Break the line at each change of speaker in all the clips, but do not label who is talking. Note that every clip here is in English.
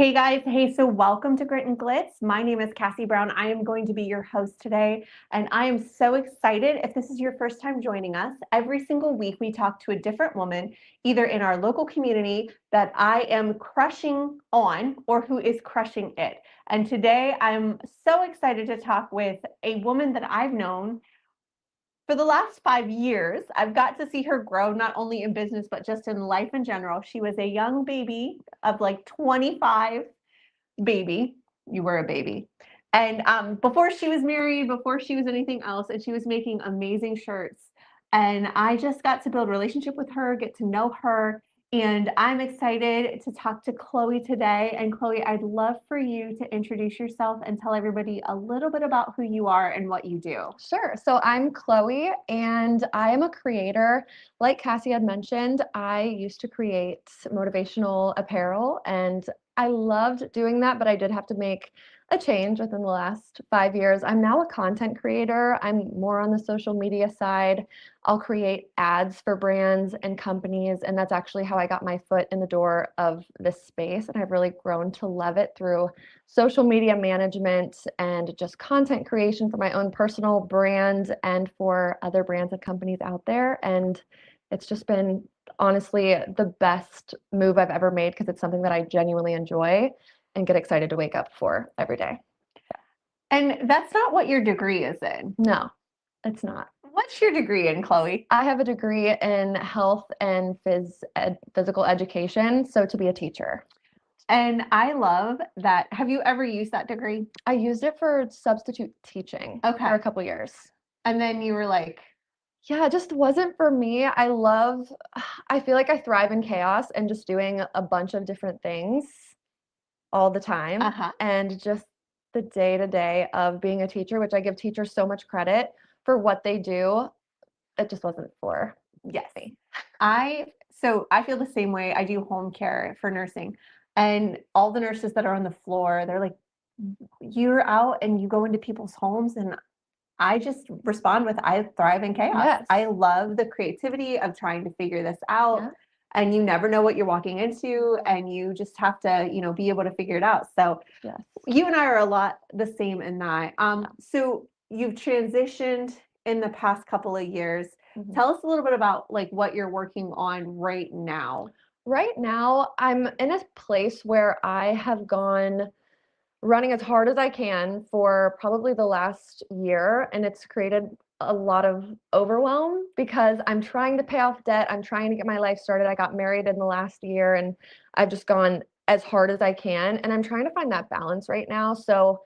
Hey guys, hey, so welcome to Grit and Glitz. My name is Cassie Brown. I am going to be your host today, and I am so excited. If this is your first time joining us, every single week we talk to a different woman, either in our local community that I am crushing on or who is crushing it. And today I'm so excited to talk with a woman that I've known for the last 5 years. I've got to see her grow, not only in business, but just in life in general. She was a young baby of like 25. Baby, you were a baby. And before she was married, before she was anything else, and she was making amazing shirts. And I just got to build a relationship with her, get to know her. And I'm excited to talk to Chloe today. And Chloe, I'd love for you to introduce yourself and tell everybody a little bit about who you are and what you do.
Sure. So I'm Chloe and I am a creator. Like Cassie had mentioned, I used to create motivational apparel and I loved doing that, but I did have to make a change within the last 5 years. I'm now a content creator. I'm more on the social media side. I'll create ads for brands and companies, and that's actually how I got my foot in the door of this space. And I've really grown to love it through social media management and just content creation for my own personal brand and for other brands and companies out there. And it's just been honestly the best move I've ever made because it's something that I genuinely enjoy and get excited to wake up for every day.
And that's not what your degree is in.
No, it's not.
What's your degree in, Chloe?
I have a degree in health and physical education, so to be a teacher.
And I love that. Have you ever used that degree?
I used it for substitute teaching for a couple years.
And then you were like,
yeah, it just wasn't for me. I feel like I thrive in chaos and just doing a bunch of different things all the time. And just the day to day of being a teacher, which I give teachers so much credit for what they do, it just wasn't for
me. So I feel the same way. I do home care for nursing, and all the nurses that are on the floor, they're like, you're out and you go into people's homes, and I just respond with, I thrive in chaos.
Yes.
I love the creativity of trying to figure this out.
Yeah.
And you never know what you're walking into, and you just have to, be able to figure it out. So
Yes.
you and I are a lot the same in that. So you've transitioned in the past couple of years.
Mhm.
Tell us a little bit about like what you're working on right now.
Right now, I'm in a place where I have gone running as hard as I can for probably the last year, and it's created a lot of overwhelm because I'm trying to pay off debt. I'm trying to get my life started. I got married in the last year, and I've just gone as hard as I can, and I'm trying to find that balance right now. So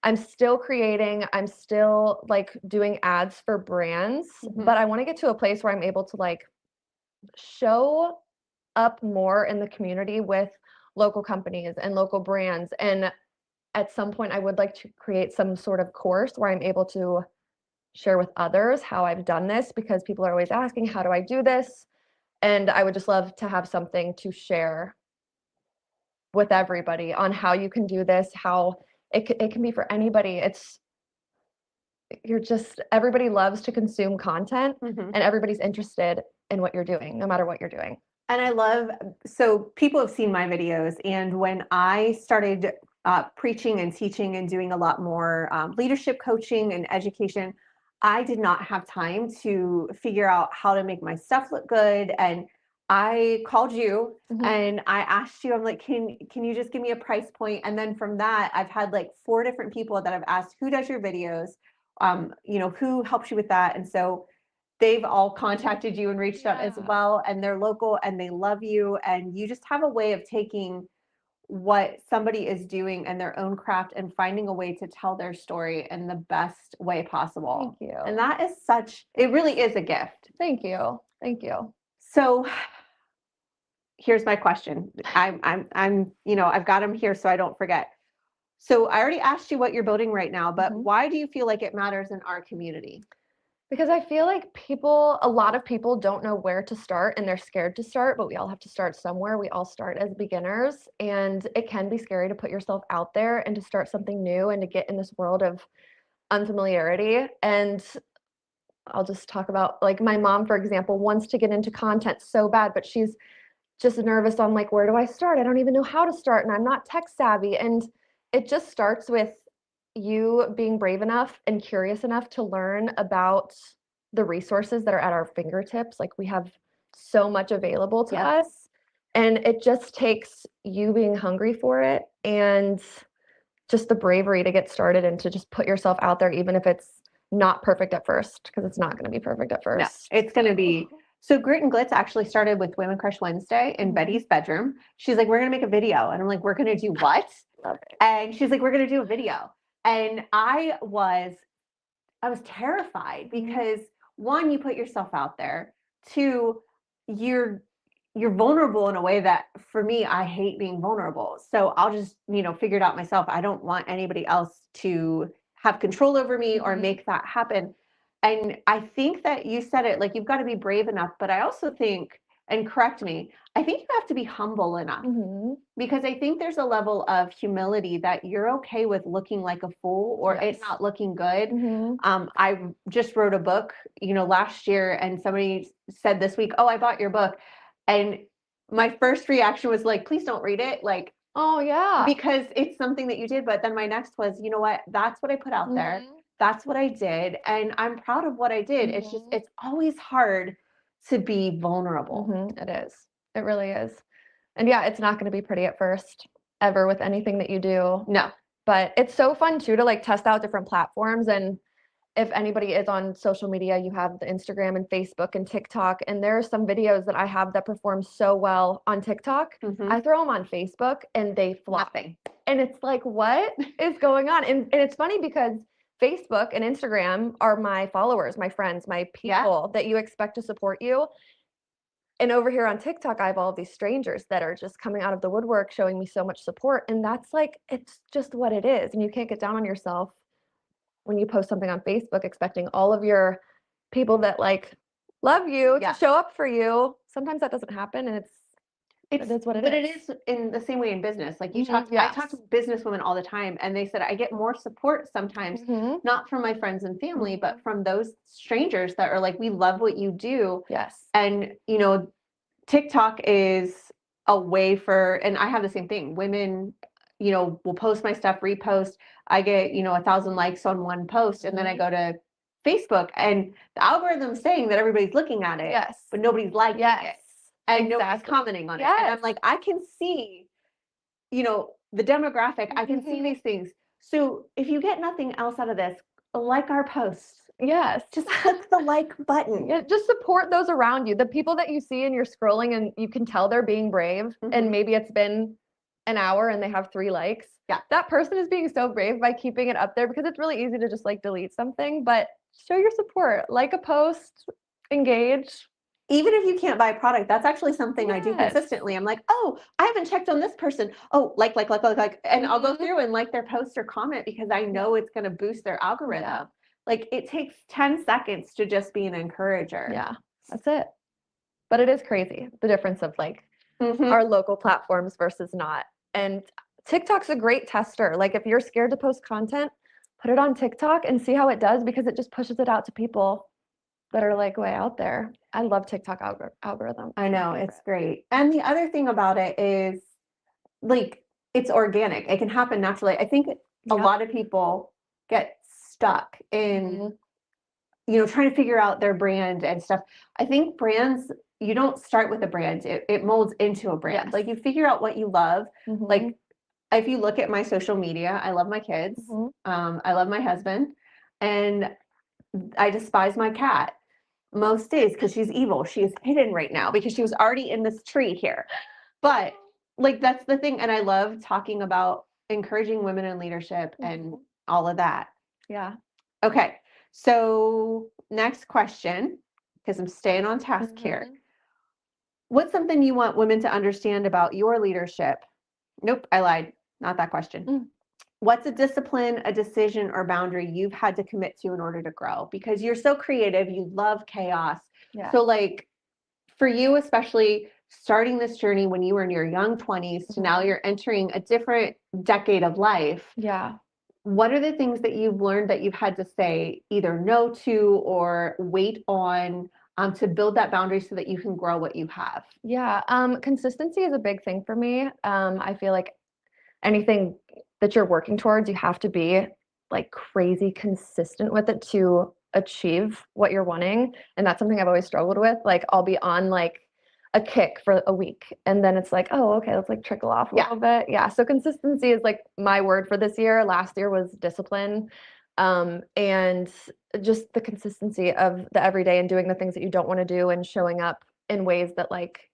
I'm still creating, I'm still like doing ads for brands, but I want to get to a place where I'm able to like show up more in the community with local companies and local brands. And at some point, I would like to create some sort of course where I'm able to share with others how I've done this, because people are always asking, how do I do this? And I would just love to have something to share with everybody on how you can do this, how it can be for anybody. Everybody loves to consume content, and everybody's interested in what you're doing, no matter what you're doing.
And I love, so people have seen my videos, and when I started preaching and teaching and doing a lot more leadership coaching and education, I did not have time to figure out how to make my stuff look good. And I called you and I asked you, I'm like, can you just give me a price point? And then from that, I've had like 4 different people that I've asked, who does your videos? Who helps you with that? And so they've all contacted you and reached out as well, and they're local and they love you, and you just have a way of taking what somebody is doing and their own craft and finding a way to tell their story in the best way possible.
Thank you.
And that is it really is a gift.
Thank you. Thank you.
So here's my question. I've got them here so I don't forget. So I already asked you what you're building right now, but why do you feel like it matters in our community?
Because I feel like a lot of people don't know where to start and they're scared to start, but we all have to start somewhere. We all start as beginners, and it can be scary to put yourself out there and to start something new and to get in this world of unfamiliarity. And I'll just talk about like my mom, for example, wants to get into content so bad, but she's just nervous on like, where do I start? I don't even know how to start, and I'm not tech savvy. And it just starts with you being brave enough and curious enough to learn about the resources that are at our fingertips. Like, we have so much available to us, and it just takes you being hungry for it and just the bravery to get started and to just put yourself out there, even if it's not perfect at first, because it's not going to be perfect at
No,
first.
it's going to be. So Grit and Glitz actually started with Women Crush Wednesday in Betty's bedroom. She's like, we're going to make a video. And I'm like, we're going to do what?
Love it.
And she's like, we're going to do a video. And I was terrified because one, you put yourself out there. Two, you're vulnerable in a way that for me, I hate being vulnerable. So I'll just, figure it out myself. I don't want anybody else to have control over me or make that happen. And I think that you said it, like, you've got to be brave enough, but I also think, and correct me, I think you have to be humble enough because I think there's a level of humility that you're okay with looking like a fool or it not looking good. I just wrote a book, last year, and somebody said this week, oh, I bought your book. And my first reaction was like, please don't read it. Like,
oh yeah,
because it's something that you did. But then my next was, you know what? That's what I put out there. That's what I did. And I'm proud of what I did. It's just, it's always hard to be vulnerable.
It is. It really is. And yeah, it's not going to be pretty at first, ever, with anything that you do.
No.
But it's so fun too to like test out different platforms. And if anybody is on social media, you have the Instagram and Facebook and TikTok. And there are some videos that I have that perform so well on TikTok. I throw them on Facebook and they flop.
Nothing.
And it's like, what is going on? And it's funny because Facebook and Instagram are my followers, my friends, my people that you expect to support you. And over here on TikTok, I have all of these strangers that are just coming out of the woodwork, showing me so much support. And that's like, it's just what it is. And you can't get down on yourself when you post something on Facebook, expecting all of your people that like love you to show up for you. Sometimes that doesn't happen, and it is what it is.
But it is in the same way in business. Like I talk to businesswomen all the time, and they said I get more support sometimes, not from my friends and family, but from those strangers that are like, we love what you do.
Yes.
And TikTok is a way for, and I have the same thing. Women, will post my stuff, repost. I get, 1,000 likes on one post, and then I go to Facebook, and the algorithm's saying that everybody's looking at it, but nobody's liking it. And nobody's commenting on it. And I'm like, I can see, the demographic. I can see these things. So if you get nothing else out of this, like our posts.
Yes.
Just click the like button.
Yeah, just support those around you. The people that you see and you're scrolling and you can tell they're being brave, and maybe it's been an hour and they have 3 likes.
Yeah.
That person is being so brave by keeping it up there, because it's really easy to just like delete something, but show your support, like a post, engage.
Even if you can't buy a product, that's actually something I do consistently. I'm like, oh, I haven't checked on this person. Oh, like. And I'll go through and like their post or comment because I know it's going to boost their algorithm. Yeah. Like, it takes 10 seconds to just be an encourager.
Yeah, that's it. But it is crazy, the difference of like our local platforms versus not. And TikTok's a great tester. Like, if you're scared to post content, put it on TikTok and see how it does, because it just pushes it out to people that are like way out there. I love TikTok algorithm.
I know, it's great. And the other thing about it is, like, it's organic. It can happen naturally. I think a lot of people get stuck in, trying to figure out their brand and stuff. I think brands, you don't start with a brand. It molds into a brand. Like, you figure out what you love. Like, if you look at my social media, I love my kids. I love my husband, and I despise my cat most days because she's evil. She is hidden right now because she was already in this tree here. But like, that's the thing. And I love talking about encouraging women in leadership and all of that.
Yeah.
Okay. So next question, because I'm staying on task here. What's something you want women to understand about your leadership? Nope, I lied. Not that question. What's a discipline, a decision, or boundary you've had to commit to in order to grow? Because you're so creative, you love chaos. Yeah. So like, for you, especially starting this journey when you were in your young 20s to now you're entering a different decade of life.
Yeah.
What are the things that you've learned that you've had to say either no to or wait on to build that boundary so that you can grow what you have?
Yeah, consistency is a big thing for me. I feel like anything that you're working towards, you have to be like crazy consistent with it to achieve what you're wanting. And that's something I've always struggled with. Like I'll be on like a kick for a week and then it's like, oh, okay, let's like trickle off a little bit. Yeah. So consistency is like my word for this year. Last year was discipline. And just the consistency of the everyday and doing the things that you don't want to do and showing up in ways that like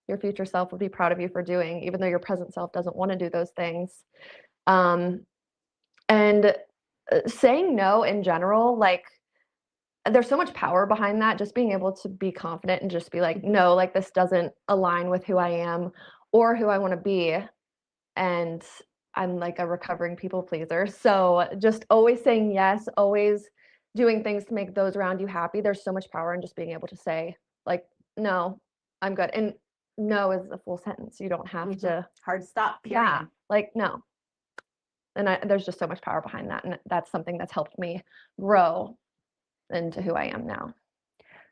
your future self will be proud of you for doing, even though your present self doesn't want to do those things. And saying no in general, like there's so much power behind that. Just being able to be confident and just be like, no, like this doesn't align with who I am or who I want to be. And I'm like a recovering people pleaser. So just always saying yes, always doing things to make those around you happy. There's so much power in just being able to say, like, no, I'm good. And no is a full sentence. You don't have to.
Hard stop.
Yeah.
Period.
Like, no. And there's just so much power behind that. And that's something that's helped me grow into who I am now.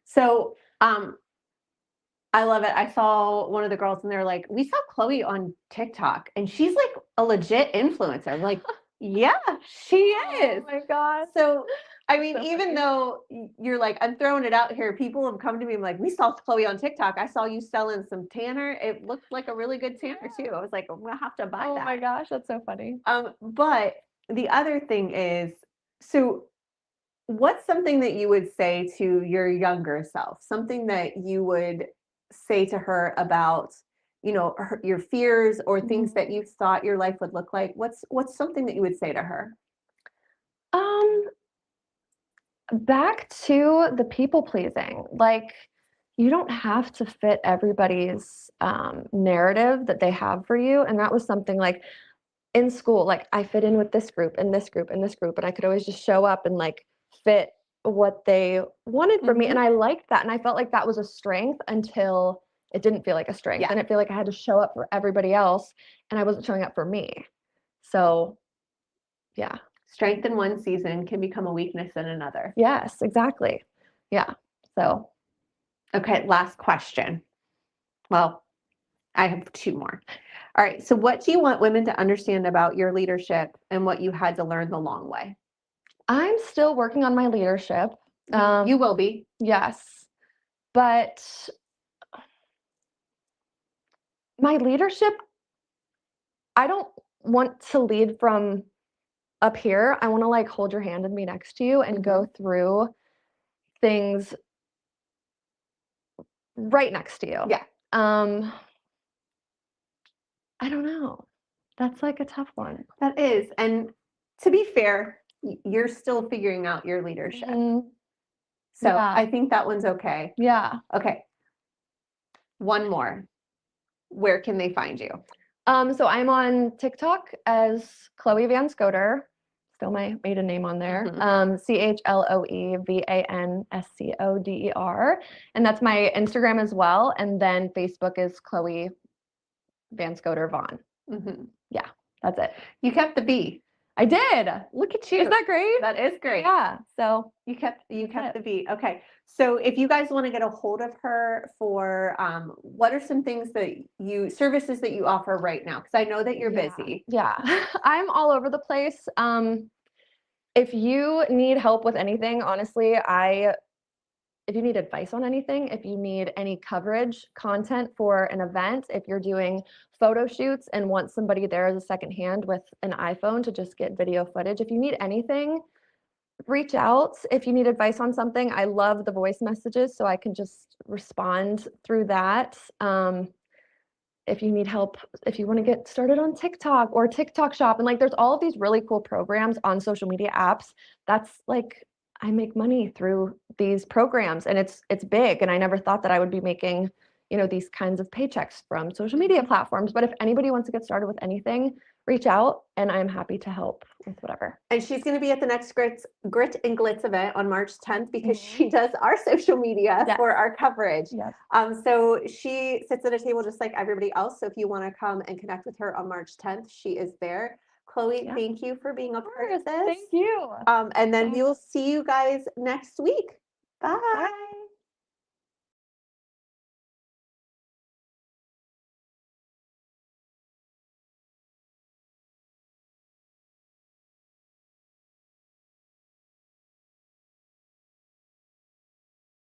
So, I love it. I saw one of the girls and they're like, we saw Chloe on TikTok and she's like a legit influencer. I'm like, yeah, she is.
Oh my God.
So, I mean,
So
even
funny.
though you're like, I'm throwing it out here, people have come to me and like, we saw Chloe on TikTok. I saw you selling some tanner. It looked like a really good tanner too. I was like, I'm gonna have to buy that.
Oh my gosh, that's so funny.
But the other thing is, so what's something that you would say to your younger self? Something that you would say to her about, your fears or things that you thought your life would look like? What's something that you would say to her?
Back to the people pleasing. Like, you don't have to fit everybody's narrative that they have for you. And that was something like in school, like I fit in with this group and this group and this group, and I could always just show up and like fit what they wanted from me. And I liked that. And I felt like that was a strength until it didn't feel like a strength.
Yeah.
And it feel like I had to show up for everybody else and I wasn't showing up for me. So yeah.
Strength in one season can become a weakness in another.
Yes, exactly. Yeah. So
Okay, last question. Well, I have two more. All right. So what do you want women to understand about your leadership and what you had to learn the long way?
I'm still working on my leadership.
You will be.
Yes. But my leadership, I don't want to lead from up here. I want to like hold your hand and be next to you and go through things right next to you.
Yeah.
I don't know. That's like a tough one.
That is. And to be fair, you're still figuring out your leadership. So
Yeah.
I think that one's okay.
Yeah.
Okay. One more. Where can they find you?
So I'm on TikTok as Chloe Vanscooder. Still my maiden name on there. CHLOE VANSCODER. And that's my Instagram as well. And then Facebook is Chloe Vanscooder Vaughn. Yeah, that's it.
You kept the B.
I did.
Look at you.
Is that great?
That is great.
Yeah. So
you kept the B. Okay. So if you guys want to get a hold of her for what are some things that services that you offer right now? Because I know that you're busy.
Yeah. I'm all over the place. If you need help with anything, honestly, if you need advice on anything, if you need any coverage, content for an event, if you're doing photo shoots and want somebody there as a second hand with an iPhone to just get video footage, if you need anything, reach out. If you need advice on something, I love the voice messages, so I can just respond through that. If you need help, if you want to get started on TikTok or TikTok Shop, and like there's all of these really cool programs on social media apps, that's like I make money through these programs and it's big. And I never thought that I would be making, these kinds of paychecks from social media platforms. But if anybody wants to get started with anything, reach out and I'm happy to help with whatever.
And she's going to be at the next Grit and Glitz event on March 10th because she does our social media for our coverage.
Yes.
So she sits at a table just like everybody else. So if you want to come and connect with her on March 10th, she is there. Chloe, thank you for being a part of this.
Thank you.
And then we will see you guys next week. Bye.
Bye.